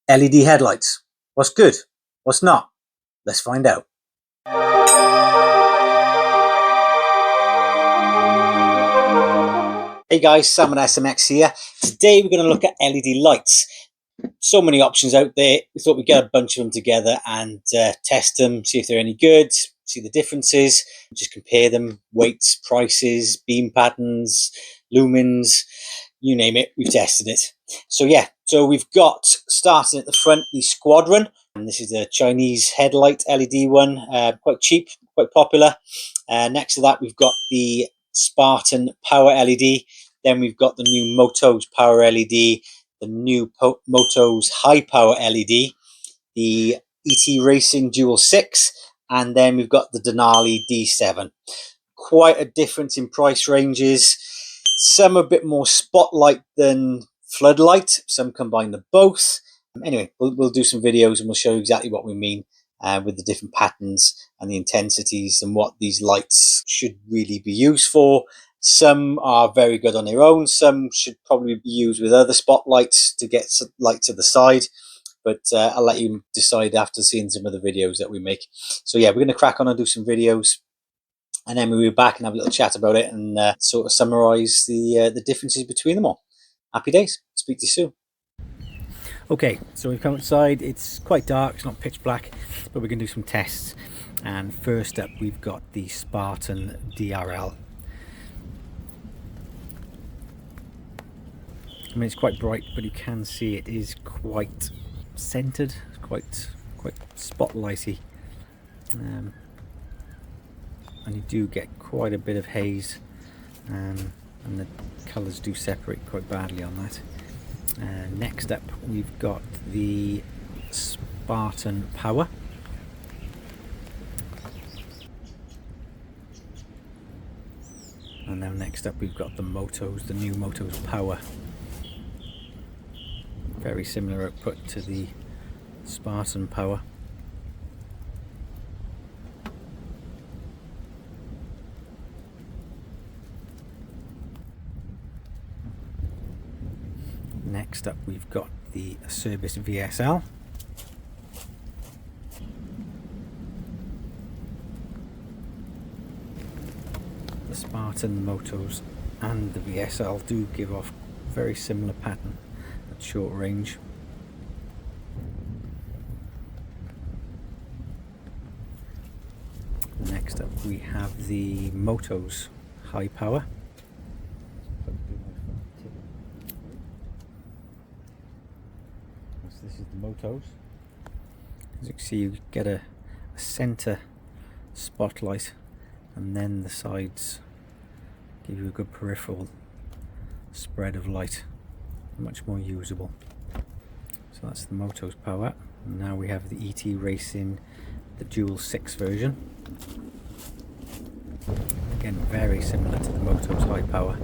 LED headlights. What's good? What's not? Let's find out. Hey guys, Sam and SMX here. Today we're going to look at LED lights. So many options out there. We thought we'd get a bunch of them together and test them, see if they're any good, see the differences, just compare them, weights, prices, beam patterns, lumens, you name it, we've tested it. So yeah, so we've got, starting at the front, the Squadron, and this is a Chinese headlight LED one, quite cheap, quite popular. Next to that we've got the Spartan power LED, then we've got the new Motoes power LED, the new Motoes high power LED, the ET Racing Dual 6, and then we've got the Denali D7. Quite a difference in price ranges. Some a bit more spotlight than floodlight, some combine the both. Anyway, we'll do some videos and we'll show you exactly what we mean with the different patterns and the intensities and what these lights should really be used for. Some are very good on their own, some should probably be used with other spotlights to get light to the side, but I'll let you decide after seeing some of the videos that we make. So yeah, we're going to crack on and do some videos, and then we'll be back and have a little chat about it and sort of summarize the differences between them all. Happy days. Speak to you soon. Okay, so we've come outside. It's quite dark, it's not pitch black, but we're going to do some tests. And first up, we've got the Spartan DRL. I mean, it's quite bright, but you can see it is quite centered, quite spotlighty, and you do get quite a bit of haze, and the colours do separate quite badly on that. Next up, we've got the Spartan Power. And now next up we've got the Motoes, the new Motoes Power. Very similar output to the Spartan Power. Next up we've got the Acerbis VSL. The Spartan, Motoes and the VSL do give off very similar pattern at short range. Next up we have the Motoes high power. This is the Motoes. As you can see, you get a center spotlight, and then the sides give you a good peripheral spread of light, much more usable. So that's the Motoes power. And now we have the ET Racing, the Dual 6 version. Again, very similar to the Motoes high power.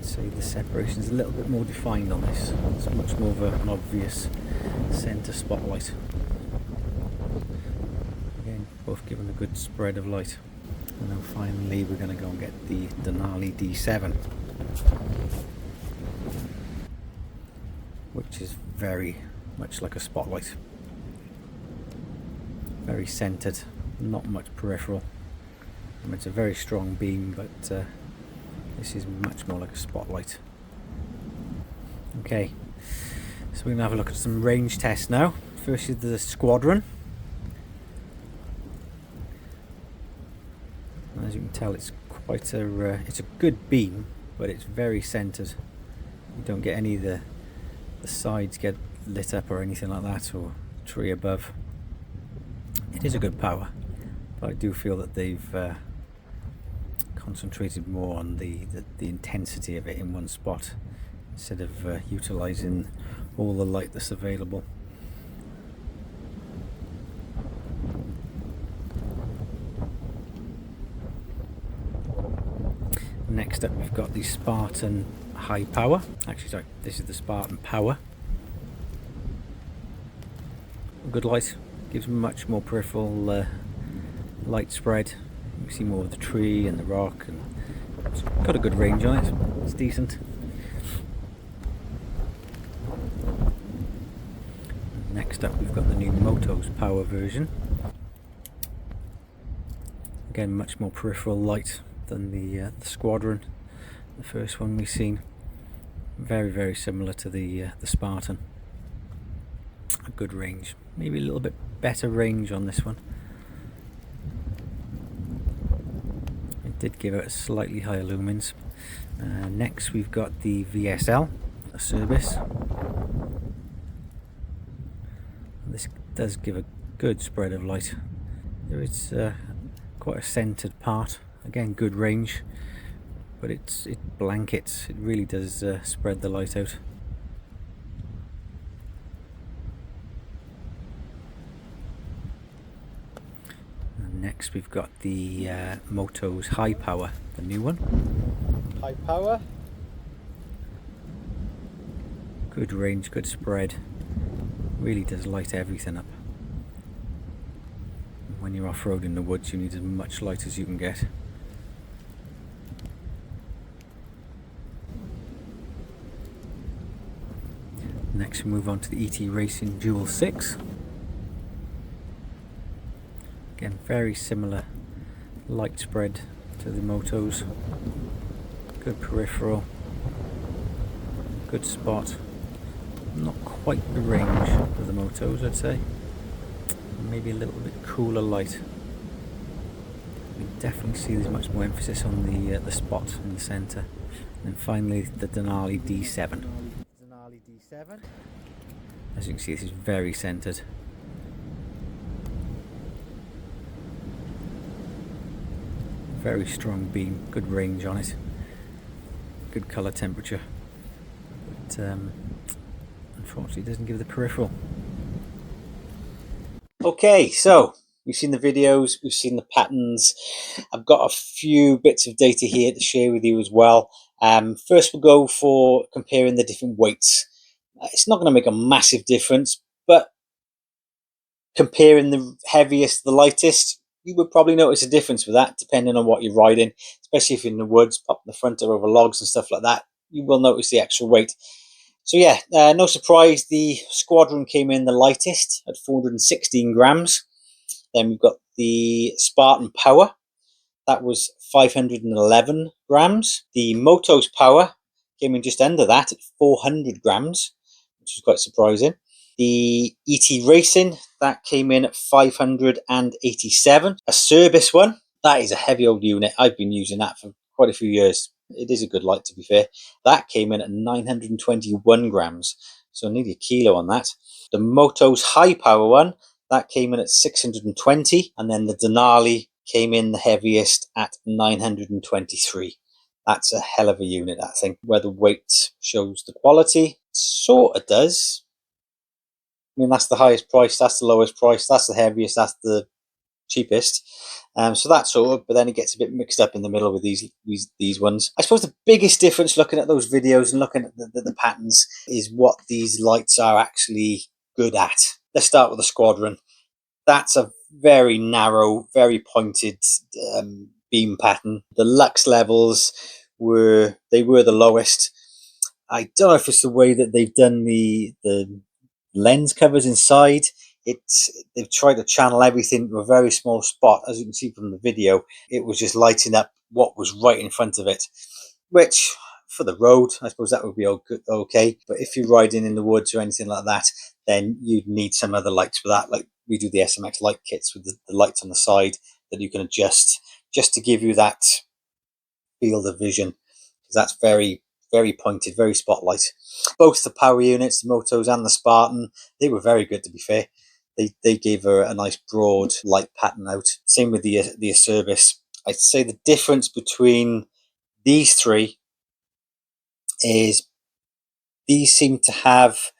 So the separation is a little bit more defined on this. It's much more of an obvious center spotlight. Again, both given a good spread of light. And then finally we're going to go and get the Denali D7, which is very much like a spotlight. Very centered, not much peripheral. I mean, it's a very strong beam, but this is much more like a spotlight. Okay, so we're going to have a look at some range tests now. First is the Squadron. And as you can tell, it's quite it's a good beam, but it's very centered. You don't get any of the sides get lit up or anything like that, or tree above. It is a good power, but I do feel that they've concentrated more on the intensity of it in one spot, instead of utilizing all the light that's available. Next up we've got the Spartan high power. Actually, sorry, this is the Spartan power. Good light, gives much more peripheral light spread. You can see more of the tree and the rock, and it's got a good range on it. It's decent. Next up we've got the new Motoes power version. Again, much more peripheral light than the Squadron, the first one we've seen. Very similar to the Spartan. A good range, maybe a little bit better range on this one. It did give it slightly higher lumens. Next we've got the VSL, Acerbis. This does give a good spread of light. There is quite a centered part, again good range, but it blankets, it really does spread the light out. And next we've got the Motoes High Power, the new one. High power, good range, good spread, really does light everything up. When you're off-road in the woods, you need as much light as you can get. Next we move on to the ET Racing Dual 6. Again, very similar light spread to the Motoes. Good peripheral, good spot. Not quite the range of the Motoes, I'd say. Maybe a little bit cooler light. You can definitely see there's much more emphasis on the spot in the centre. And finally the Denali D7. As you can see, this is very centred. Very strong beam, good range on it, good colour temperature, but unfortunately it doesn't give the peripheral. Okay, so we've seen the videos, we've seen the patterns. I've got a few bits of data here to share with you as well. First we'll go for comparing the different weights. It's not going to make a massive difference, but comparing the heaviest to the lightest, you would probably notice a difference with that, depending on what you're riding, especially if you're in the woods, pop in the front or over logs and stuff like that. You will notice the extra weight. So yeah, no surprise, the Squadron came in the lightest at 416 grams. Then we've got the Spartan Power, that was 511 grams. The Motoes Power came in just under that at 400 grams, which is quite surprising. The ET Racing, that came in at 587. Acerbis one, that is a heavy old unit. I've been using that for quite a few years. It is a good light, to be fair. That came in at 921 grams, so nearly a kilo on that. The Motoes High Power one, that came in at 620, and then the Denali came in the heaviest at 923. That's a hell of a unit, that thing. Where the weight shows the quality, sort of does. I mean, that's the highest price, that's the lowest price, that's the heaviest, that's the cheapest. So that's sort of, but then it gets a bit mixed up in the middle with these ones. I suppose the biggest difference looking at those videos and looking at the patterns is what these lights are actually good at. Let's start with the Squadron. That's a very narrow, very pointed beam pattern. The lux levels were the lowest. I don't know if it's the way that they've done the lens covers inside. They've tried to channel everything to a very small spot. As you can see from the video, it was just lighting up what was right in front of it, which for the road, I suppose that would be okay. But if you're riding in the woods or anything like that, then you'd need some other lights for that. Like we do the SMX light kits with the lights on the side that you can adjust just to give you that field of vision, because that's very pointed, very spotlight. Both the power units, the Motoes and the Spartan, they were very good, to be fair. They gave her a nice broad light pattern out. Same with the Acerbis. I'd say the difference between these three is these seem to have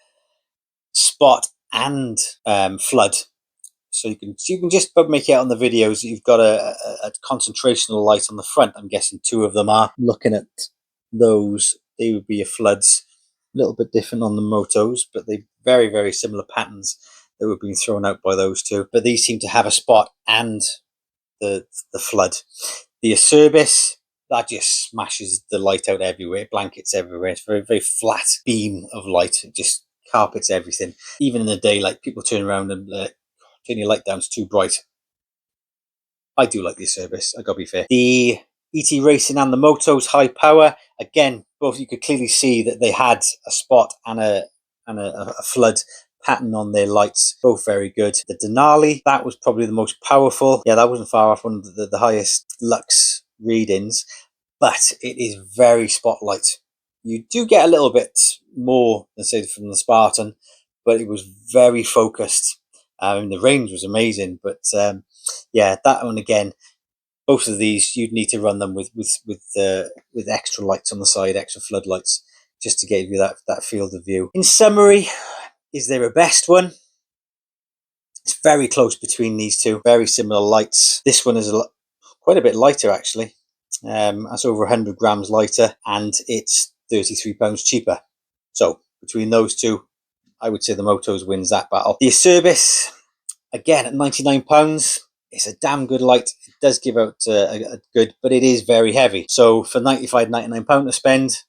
spot and flood. So you can just about make it out on the videos. You've got a concentrational light on the front. I'm guessing two of them are. Looking at those, they would be your floods. A little bit different on the Motoes, but they very similar patterns that were being thrown out by those two. But these seem to have a spot and the flood. The Acerbis, that just smashes the light out everywhere, blankets everywhere. It's a very flat beam of light. It just carpets everything. Even in the daylight, people turn around and turn your light down, it's too bright. I do like the Acerbis, I gotta be fair. The ET Racing and the Motoes high power, again, both you could clearly see that they had a spot and a flood pattern on their lights, both very good. The Denali, that was probably the most powerful. Yeah, that wasn't far off one of the highest lux readings, but it is very spotlight. You do get a little bit more than say from the Spartan, but it was very focused. The range was amazing, but yeah, that one again. Both of these, you'd need to run them with extra lights on the side, extra floodlights, just to give you that field of view. In summary, is there a best one? It's very close between these two. Very similar lights. This one is quite a bit lighter actually. That's over 100 grams lighter, and it's £33 cheaper. So between those two, I would say the Motoes wins that battle. The Acerbis, again at £99. It's a damn good light. It does give out a good, but it is very heavy. So for £95-99 to spend,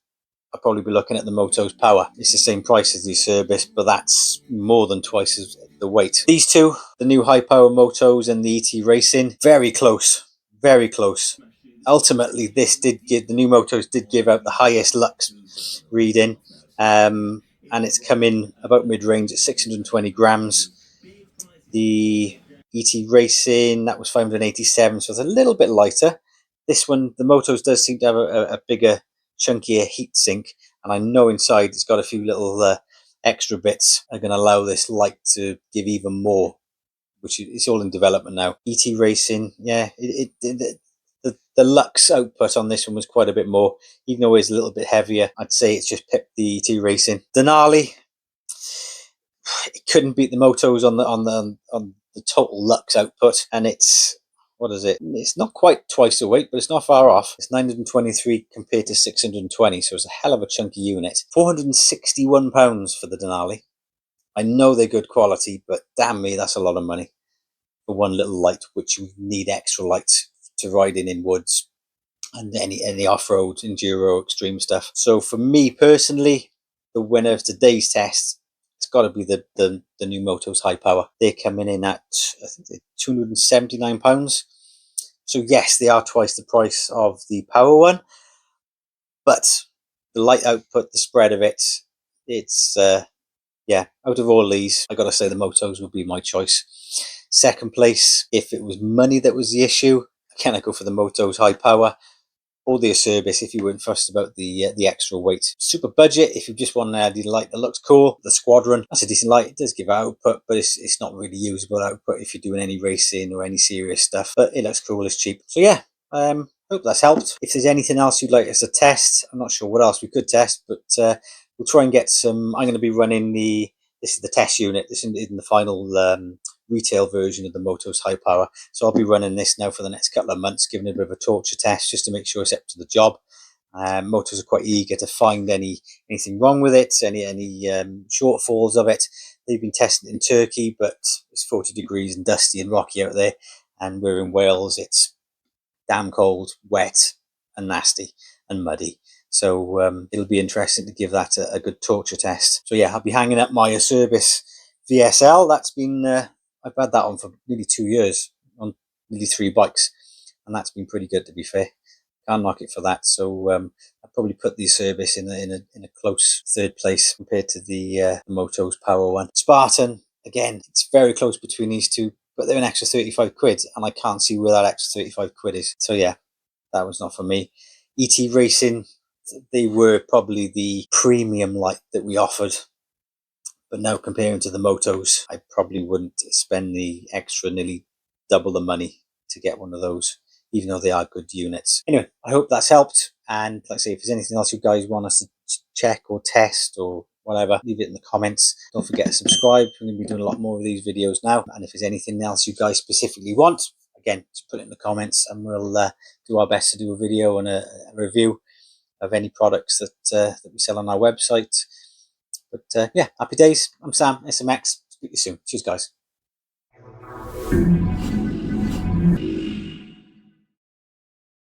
I'll probably be looking at the Motoes Power. It's the same price as the Acerbis, but that's more than twice as the weight. These two, the new high power Motoes and the ET Racing, very close, very close. Ultimately, the new Motoes did give out the highest lux reading, and it's come in about mid-range at 620 grams. The ET Racing, that was 587, so it's a little bit lighter. This one, the Motoes does seem to have a bigger, chunkier heat sink, and I know inside it's got a few little extra bits that are going to allow this light to give even more, which it's all in development now. ET Racing, yeah, the lux output on this one was quite a bit more, even though it's a little bit heavier. I'd say it's just pipped the ET Racing. Denali, it couldn't beat the Motoes on the total lux output, and it's, what is it? It's not quite twice the weight, but it's not far off. It's 923 compared to 620, so it's a hell of a chunky unit. £461 for the Denali. I know they're good quality, but damn me, that's a lot of money for one little light, which you need extra lights to ride in woods and any off-road, enduro, extreme stuff. So for me personally, the winner of today's test, it's got to be the new Motoes high power. They're coming in at, I think, £279. So yes, they are twice the price of the power one, but the light output, the spread of it, it's yeah, out of all these, I got to say the Motoes would be my choice. Second place, if it was money that was the issue, again I go for the Motoes high power, or the Acerbis if you weren't fussed about the extra weight. Super budget, if you just want an LED light that looks cool. The Squadron, that's a decent light. It does give output, but it's not really usable output if you're doing any racing or any serious stuff. But it looks cool, it's cheap. So yeah, hope that's helped. If there's anything else you'd like us to test, I'm not sure what else we could test, but we'll try and get some. I'm going to be running this is the test unit. This is in the final retail version of the Motoes high power. So I'll be running this now for the next couple of months, giving it a bit of a torture test just to make sure it's up to the job. Motoes are quite eager to find anything wrong with it, any shortfalls of it. They've been testing it in Turkey, but it's 40 degrees and dusty and rocky out there, and we're in Wales. It's damn cold, wet and nasty and muddy. So it'll be interesting to give that a good torture test. So yeah, I'll be hanging up my Acerbis VSL. That's been I've had that on for nearly 2 years on nearly 3 bikes, and that's been pretty good, to be fair. Can't knock it for that. So I'll probably put the Acerbis in a close third place compared to the Motoes Power one. Spartan, again, it's very close between these two, but they're an extra 35 quid, and I can't see where that extra 35 quid is. So yeah, that was not for me. ET Racing, they were probably the premium light that we offered. But now comparing to the Motoes, I probably wouldn't spend the extra nearly double the money to get one of those, even though they are good units. Anyway, I hope that's helped. And like I say, if there's anything else you guys want us to check or test or whatever, leave it in the comments. Don't forget to subscribe. We're going to be doing a lot more of these videos now. And if there's anything else you guys specifically want, again, just put it in the comments and we'll do our best to do a video and a review of any products that we sell on our website. But yeah, happy days. I'm Sam, SMX. Speak to you soon. Cheers, guys.